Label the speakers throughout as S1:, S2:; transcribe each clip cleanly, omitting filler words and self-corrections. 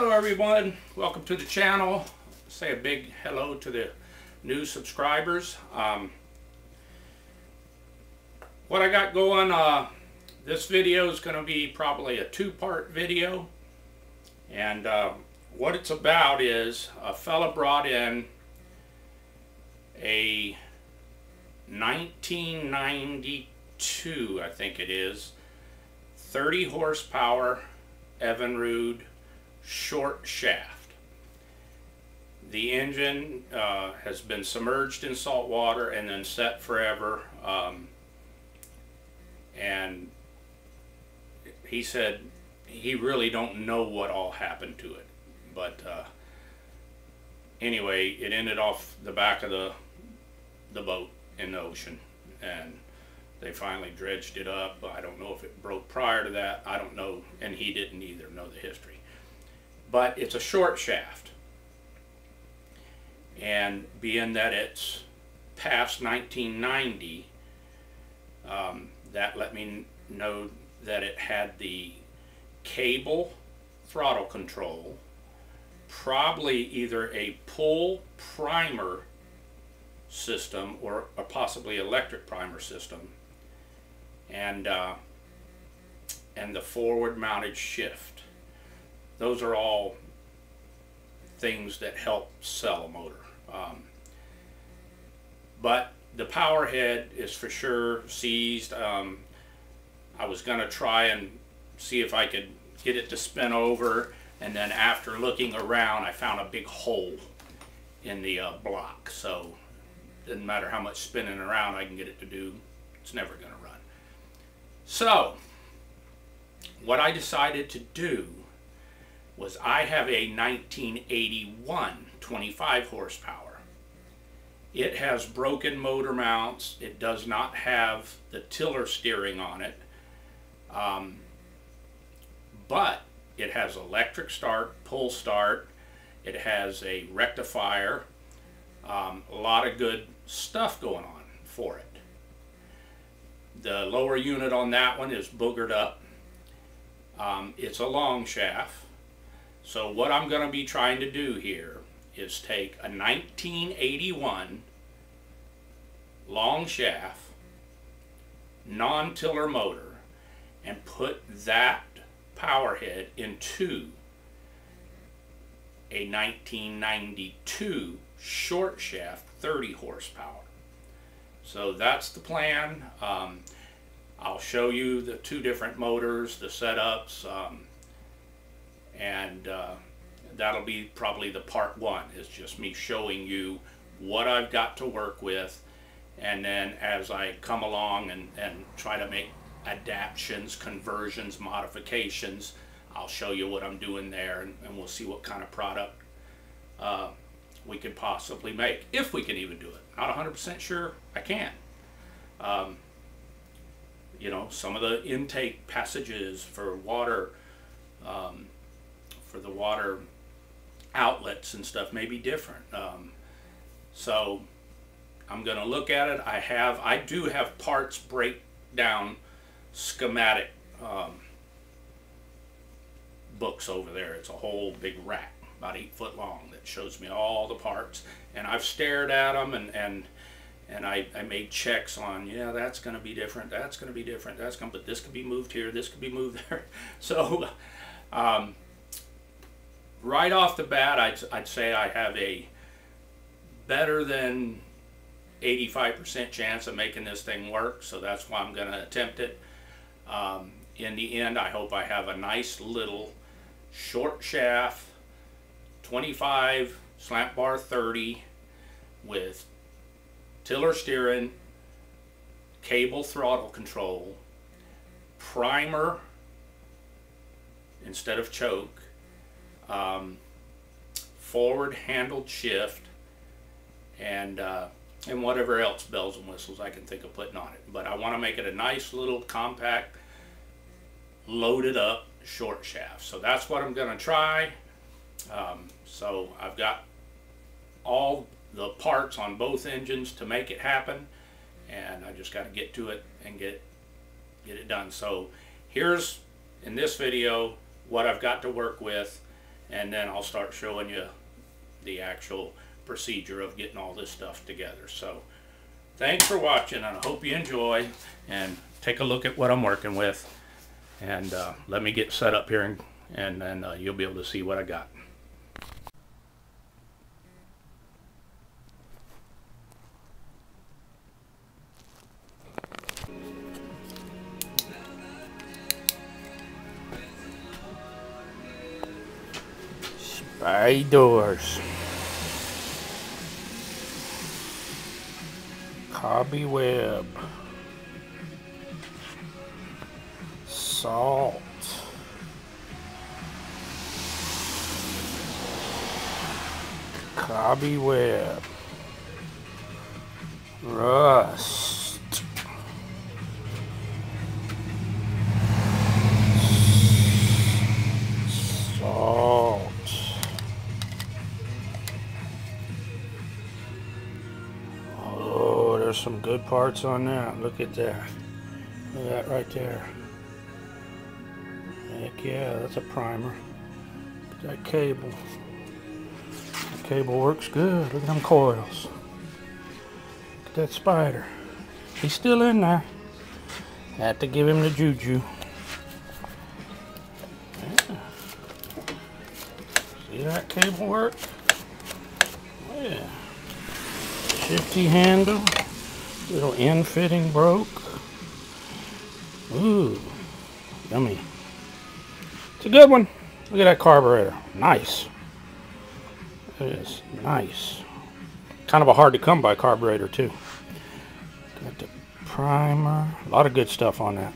S1: Hello everyone, welcome to the channel. Say a big hello to the new subscribers. What I got going, this video is going to be probably a two-part video, and what it's about is a fella brought in a 1992, I think it is, 30 horsepower Evinrude short shaft. The engine has been submerged in salt water and then set forever, and he said he really don't know what all happened to it, but anyway, it ended off the back of the boat in the ocean, and they finally dredged it up. I don't know if it broke prior to that, I don't know, and he didn't either know the history. But it's a short shaft, and being that it's past 1990, that let me know that it had the cable throttle control, probably either a pull primer system or a possibly electric primer system, and the forward mounted shift. Those are all things that help sell a motor. But the power head is for sure seized. I was going to try and see if I could get it to spin over, and then after looking around I found a big hole in the block, so it doesn't matter how much spinning around I can get it to do, it's never going to run. So what I decided to do was, I have a 1981 25 horsepower. It has broken motor mounts. It does not have the tiller steering on it, but it has electric start, pull start. It has a rectifier, a lot of good stuff going on for it. The lower unit on that one is boogered up. It's a long shaft. So what I'm going to be trying to do here is take a 1981 long shaft, non-tiller motor, and put that power head into a 1992 short shaft 30 horsepower. So that's the plan. I'll show you the two different motors, the setups, and that'll be probably the part one, is just me showing you what I've got to work with, and then as I come along and try to make adaptations, conversions, modifications, I'll show you what I'm doing there, and we'll see what kind of product we could possibly make, if we can even do it. Not 100% sure I can. You know, some of the intake passages for water, for the water outlets and stuff may be different. So I'm going to look at it. I do have parts breakdown schematic books over there. It's a whole big rack, about 8 foot long, that shows me all the parts, and I've stared at them, and I made checks on, yeah, that's going to be different, that's going to be different, but this could be moved here, this could be moved there. So right off the bat, I'd say I have a better than 85% chance of making this thing work, so that's why I'm going to attempt it. In the end, I hope I have a nice little short shaft 25 slant bar 30 with tiller steering, cable throttle control, primer instead of choke, forward handled shift, and whatever else bells and whistles I can think of putting on it. But I want to make it a nice little compact, loaded up short shaft. So that's what I'm going to try. So I've got all the parts on both engines to make it happen, and I just got to get to it and get it done. So here's, in this video, what I've got to work with, and then I'll start showing you the actual procedure of getting all this stuff together. So thanks for watching, and I hope you enjoy, and take a look at what I'm working with, and let me get set up here, and then you'll be able to see what I got. Spiders, cobweb, salt, cobweb, rust, salt. Oh, there's some good parts on that. Look at that. Look at that right there. Heck yeah, that's a primer. Look at that cable. The cable works good. Look at them coils. Look at that spider. He's still in there. Had to give him the juju. Yeah. See that cable work? Yeah. Shifty handle. Little end fitting broke. Ooh, yummy. It's a good one. Look at that carburetor. Nice. It is nice. Kind of a hard to come by carburetor too. Got the primer. A lot of good stuff on that.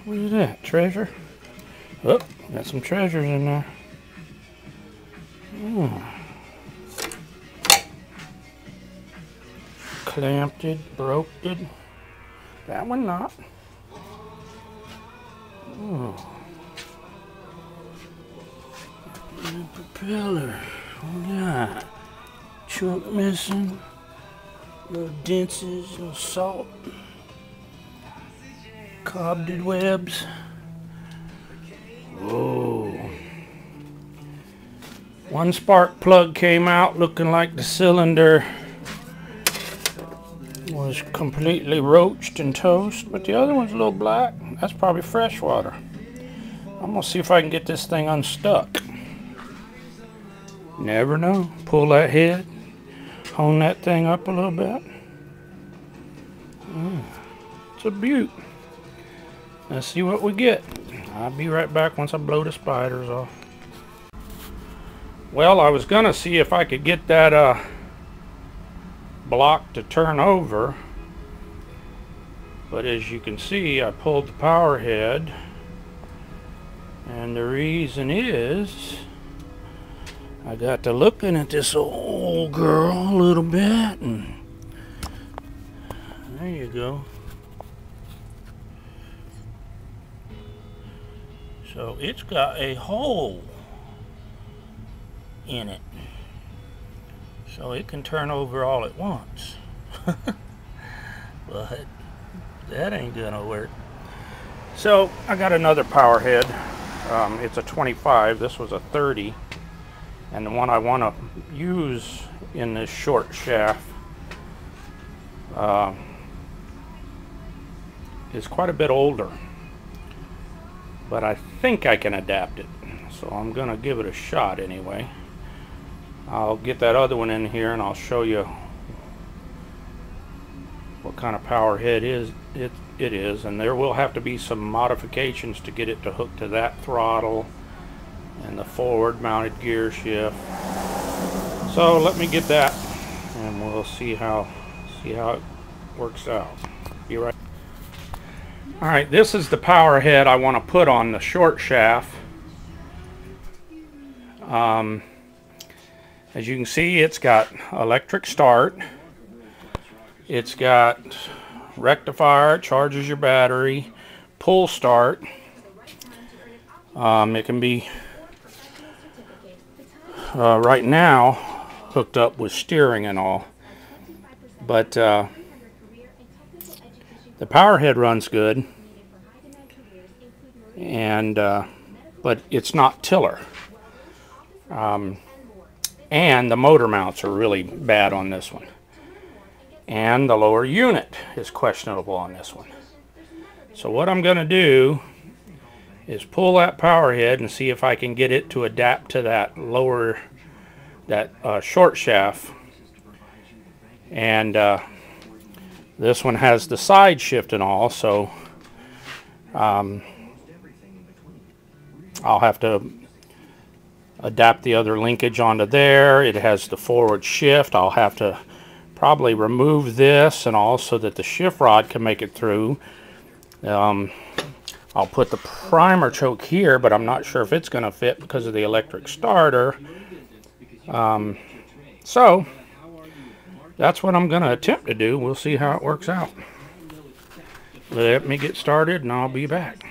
S1: What is that? Treasure? Oh, got some treasures in there. Clamped it, broke it. That one not. Oh. The propeller. What we got? Choke missing. Little dents, little salt. Cobwebs. Whoa. One spark plug came out looking like the cylinder was completely roached and toast, but the other one's a little black. That's probably fresh water. I'm gonna see if I can get this thing unstuck. Never know. Pull that head, hone that thing up a little bit. It's a beaut. Let's see what we get. I'll be right back once I blow the spiders off. Well, I was gonna see if I could get that block to turn over, but as you can see, I pulled the power head, and the reason is I got to looking at this old girl a little bit, and there you go. So it's got a hole in it, so it can turn over all at once. But that ain't gonna work. So I got another power head. It's a 25. This was a 30, and the one I want to use in this short shaft is quite a bit older, but I think I can adapt it, so I'm gonna give it a shot anyway. I'll get that other one in here and I'll show you what kind of power head it is, and there will have to be some modifications to get it to hook to that throttle and the forward mounted gear shift. So let me get that and we'll see how it works out. Be right. Alright, this is the power head I want to put on the short shaft. As you can see, it's got electric start. It's got rectifier, charges your battery, pull start. It can be right now hooked up with steering and all, but the power head runs good, and but it's not tiller. And the motor mounts are really bad on this one. And the lower unit is questionable on this one. So what I'm going to do is pull that power head and see if I can get it to adapt to that lower, short shaft. And this one has the side shift and all, so I'll have to adapt the other linkage onto there. It has the forward shift. I'll have to probably remove this and all so that the shift rod can make it through. I'll put the primer choke here, but I'm not sure if it's going to fit because of the electric starter. So that's what I'm going to attempt to do. We'll see how it works out. Let me get started and I'll be back.